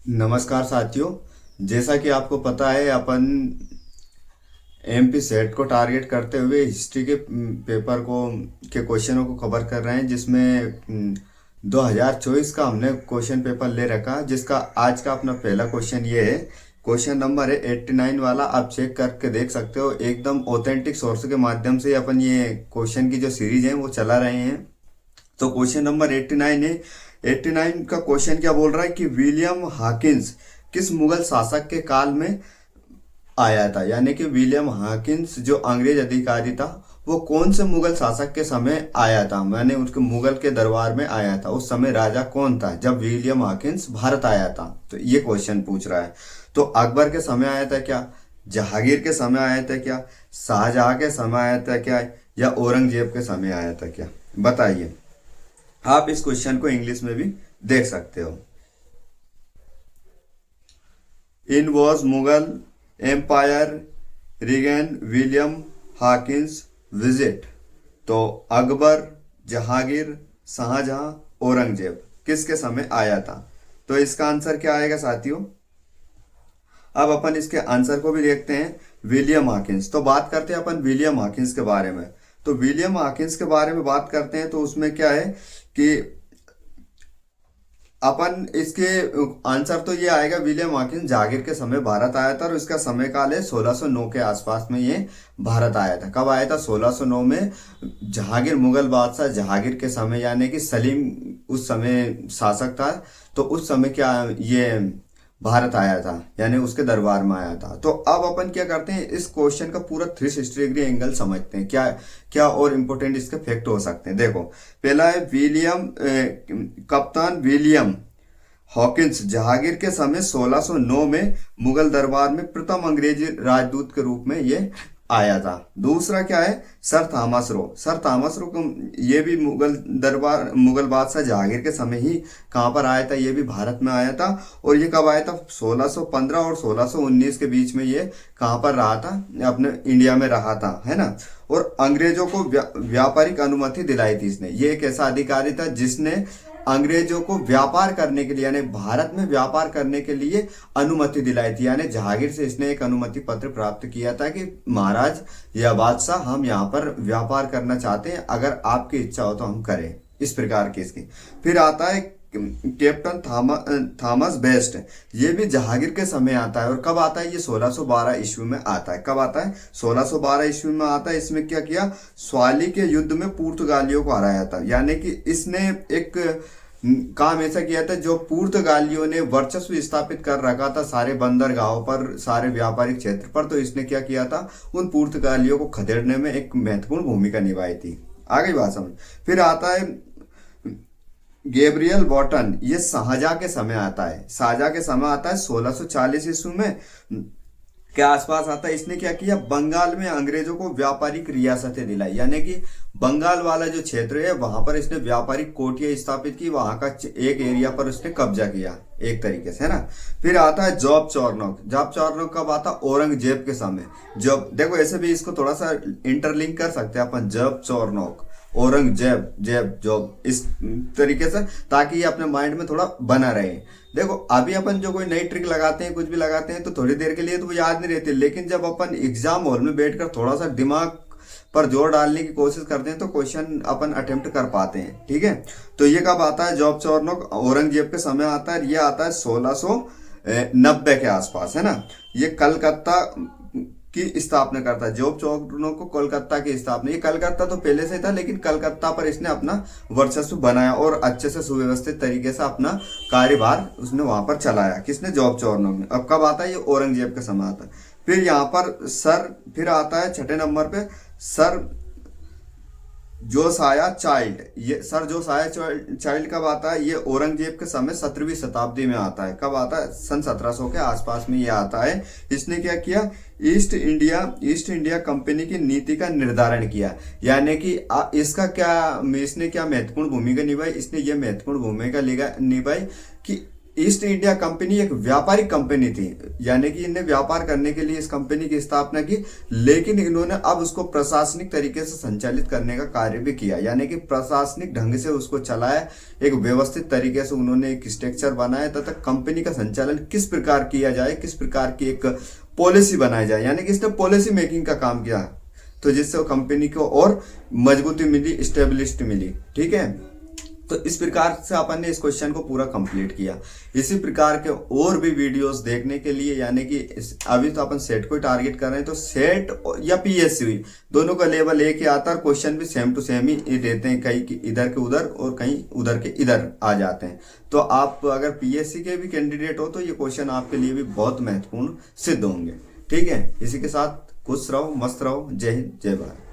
नमस्कार साथियों। जैसा कि आपको पता है, अपन एमपी सेट को टारगेट करते हुए हिस्ट्री के पेपर को के क्वेश्चनों को कवर कर रहे हैं, जिसमें 2024 का हमने क्वेश्चन पेपर ले रखा, जिसका आज का अपना पहला क्वेश्चन ये है। क्वेश्चन नंबर है 89 वाला। आप चेक करके देख सकते हो, एकदम ऑथेंटिक सोर्स के माध्यम से अपन ये क्वेश्चन की जो सीरीज है वो चला रहे हैं। तो क्वेश्चन नंबर 89 है। 89 का क्वेश्चन क्या बोल रहा है कि विलियम हॉकिंस किस मुगल शासक के काल में आया था। यानी कि विलियम हॉकिंस जो अंग्रेज अधिकारी था, वो कौन से मुगल शासक के समय आया था, मैंने उसके मुगल के दरबार में आया था। उस समय राजा कौन था जब विलियम हॉकिंस भारत आया था। तो ये क्वेश्चन पूछ रहा है। तो अकबर के समय आया था क्या, जहांगीर के समय आया था क्या, शाहजहां के समय आया था क्या, या औरंगजेब के समय आया था क्या, बताइए। आप इस क्वेश्चन को इंग्लिश में भी देख सकते हो। In whose Mughal empire reign William Hawkins visit. तो अकबर, जहांगीर, शाहजहां, औरंगजेब किसके समय आया था। तो इसका आंसर क्या आएगा साथियों। अब अपन इसके आंसर को भी देखते हैं। विलियम हॉकिंस, तो बात करते हैं अपन विलियम हॉकिंस के बारे में। तो विलियम हॉकिंस के बारे में बात करते हैं तो उसमें क्या है कि अपन इसके आंसर तो ये आएगा, विलियम हॉकिंस जहांगीर के समय भारत आया था और इसका समय काल है 1609 के आसपास में ये भारत आया था। कब आया था, 1609 में। जहांगीर मुगल बादशाह जहांगीर के समय, यानी कि सलीम उस समय शासक था। तो उस समय क्या ये भारत आया था, यानी उसके दरबार में आया था। तो अब अपन क्या करते हैं, इस क्वेश्चन का पूरा 360 डिग्री एंगल समझते हैं। क्या क्या और इम्पोर्टेंट इसके फैक्ट हो सकते हैं। देखो, पहला है कप्तान विलियम हॉकिंस जहांगीर के समय 1609 में मुगल दरबार में प्रथम अंग्रेजी राजदूत के रूप में ये आया था। दूसरा क्या है, sir Thomas Roe. Sir Thomas Roe को ये भी मुगल बादशाह जहांगीर के समय ही कहाँ पर आया था, ये भी भारत में आया था। और ये कब आया था, 1615 और 1619 के बीच में ये कहाँ पर रहा था, अपने इंडिया में रहा था, है ना। और अंग्रेजों को व्यापारिक अनुमति दिलाई थी इसने। ये एक ऐसा अधिकारी था जिसने अंग्रेजों को व्यापार करने के लिए, यानी भारत में व्यापार करने के लिए अनुमति दिलाई थी। यानी जहांगीर से इसने एक अनुमति पत्र प्राप्त किया था कि महाराज या बादशाह, हम यहाँ पर व्यापार करना चाहते हैं, अगर आपकी इच्छा हो तो हम करें। इस प्रकार की इसकी। फिर आता है कैप्टन थॉमस बेस्ट। ये भी जहांगीर के समय आता है। और कब आता है, ये 1612 ईस्वी में आता है। कब आता है, 1612 ईस्वी में आता है। इसमें क्या किया, स्वाली के युद्ध में पुर्तगालियों को हराया था। यानी कि इसने एक काम ऐसा किया था, जो पुर्तगालियों ने वर्चस्व स्थापित कर रखा था सारे बंदरगाहों पर, सारे व्यापारिक क्षेत्र पर। तो इसने क्या किया था, उन पुर्तगालियों को खदेड़ने में एक महत्वपूर्ण भूमिका निभाई थी। आगे बात समझ। फिर आता है गैब्रियल बॉटन। ये शाहजहां के समय आता है। शाहजहां के समय आता है 1640 ईस्वी में के आसपास आता है। इसने क्या किया, बंगाल में अंग्रेजों को व्यापारिक रियासतें दिलाई। यानी कि बंगाल वाला जो क्षेत्र है वहां पर इसने व्यापारिक कोठियां स्थापित की, वहां का एक एरिया पर उसने कब्जा किया एक तरीके से, है ना। फिर आता है जॉब चौरनॉक। जॉब चौरनॉक कब आता, औरंगजेब के समय। जब देखो, ऐसे भी इसको थोड़ा सा इंटरलिंक कर सकते हैं अपन, जॉब चौरनॉक, औरंगजेब, जेब जॉब, इस तरीके से, ताकि ये अपने माइंड में थोड़ा बना रहे। देखो, अभी अपन जो कोई नई ट्रिक लगाते हैं, कुछ भी लगाते हैं, तो थोड़ी देर के लिए तो वो याद नहीं रहती, लेकिन जब अपन एग्जाम हॉल में बैठकर थोड़ा सा दिमाग पर जोर डालने की कोशिश करते हैं तो क्वेश्चन अपन अटेम्प्ट कर पाते हैं। ठीक है। तो ये कब आता है, जॉब चौरनॉक औरंगजेब के समय आता है। ये आता है 1690 के आसपास, है ना। ये कलकत्ता की स्थापना करता है। जॉब चौरनॉक को कोलकाता की स्थापना, ये कलकत्ता तो पहले से था, लेकिन कलकत्ता पर इसने अपना वर्चस्व बनाया और अच्छे से सुव्यवस्थित तरीके से अपना कार्यभार उसने वहां पर चलाया। किसने, जॉब चौरनॉक ने। अब कब आता है, ये औरंगजेब के समय आता है। फिर यहाँ पर फिर आता है छठे नंबर पे सर जोसाया चाइल्ड। ये सर जोसाया चाइल्ड कब आता है, ये औरंगजेब के समय 17वीं शताब्दी में आता है। कब आता है, सन 1700 के आसपास में ये आता है। इसने क्या किया, ईस्ट इंडिया कंपनी की नीति का निर्धारण किया। यानी कि इसने क्या महत्वपूर्ण भूमिका निभाई, इसने ये महत्वपूर्ण भूमिका निभाई कि ईस्ट इंडिया कंपनी एक व्यापारिक कंपनी थी, यानी कि इन्हें व्यापार करने के लिए इस कंपनी की स्थापना की, लेकिन इन्होंने अब उसको प्रशासनिक तरीके से संचालित करने का कार्य भी किया, यानी कि प्रशासनिक ढंग से उसको चलाया, एक व्यवस्थित तरीके से उन्होंने एक स्ट्रक्चर बनाया तथा कंपनी का संचालन किस प्रकार किया जाए, किस प्रकार की एक पॉलिसी बनाई जाए, यानी कि इसने पॉलिसी मेकिंग का काम किया, तो जिससे कंपनी को और मजबूती मिली, स्टेबिलिटी मिली। ठीक है, तो इस प्रकार से अपन ने इस क्वेश्चन को पूरा कंप्लीट किया। इसी प्रकार के और भी वीडियोस देखने के लिए, यानी कि अभी तो अपन सेट को टारगेट कर रहे हैं, तो सेट या पीएससी दोनों का लेवल एक ही आता है, क्वेश्चन भी सेम टू सेम ही रहते हैं, कहीं इधर के उधर और कहीं उधर के इधर आ जाते हैं। तो आप अगर पीएससी के भी कैंडिडेट हो तो ये क्वेश्चन आपके लिए भी बहुत महत्वपूर्ण सिद्ध होंगे। ठीक है, इसी के साथ खुश रहो, मस्त रहो। जय हिंद, जय भारत।